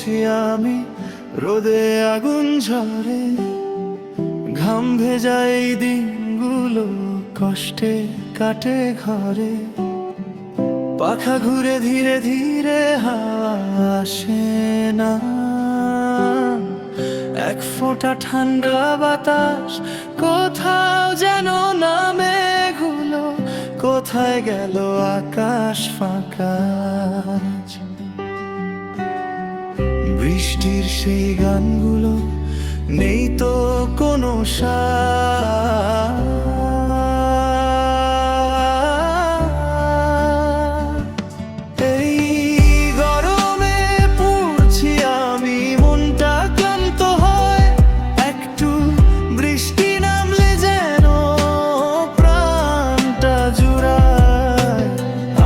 পড়ছি আমি, রোদে আগুন ঝরে, ঘাম ভেজা এই দিনগুলো কষ্টে কাটে ঘরে। পাখা ঘুরে ধীরে ধীরে হাওয়া আসে না, এক ফোঁটা ঠান্ডা বাতাস কোথাও যেন নামে গুলো, কোথায় গেল আকাশ ফাঁকা। বৃষ্টির সেই গানগুলো নেই তো কোনো এই গরমে পড়ছি আমি, মনটা ক্লান্ত হয়, একটু বৃষ্টি নামলে যেন প্রাণটা জুড়ায়।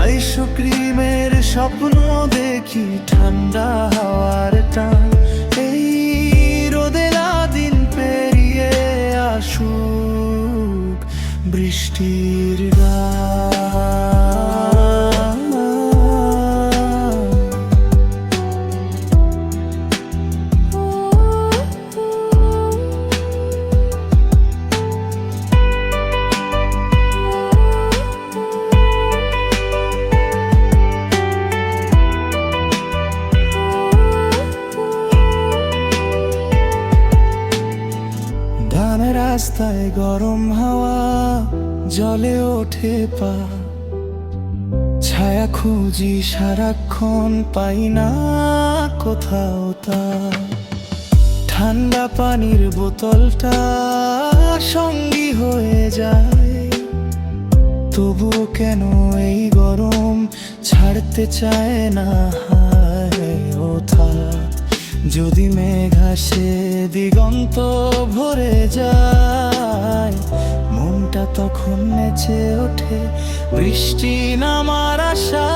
আইসক্রিমের স্বপ্ন দেখি, ঠান্ডা হাওয়ার টান, এই রোদেলা দিন পেরিয়ে আসুক বৃষ্টির গান। রাস্তায় গরম হাওয়া জলে ওঠে পা, ছায়া খুঁজি সারাক্ষণ পাই না কোথাও তা। ঠান্ডা পানির বোতলটা সঙ্গী হয়ে যায়, তবুও কেন এই গরম ছাড়তে চায় না। হায় ওঠা যদি মেঘ আসে দিগন্ত ভরে যায়, মনটা তখন নেচে ওঠে বৃষ্টি নামার আশা।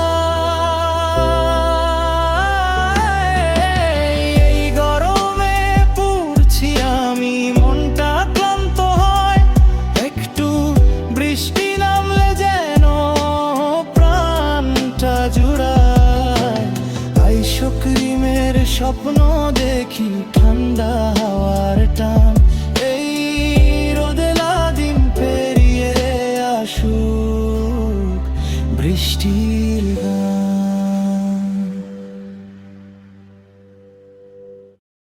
এই গরমে পড়ছি আমি, মনটা ক্লান্ত হয়, একটু বৃষ্টি নামলে যেন প্রাণটা জুড়ায়। আইসক্রিমের স্বপ্ন দেখি, ঠান্ডা হাওয়ার টান, এই রোদেলা দিন পেরিয়ে আসুক বৃষ্টি।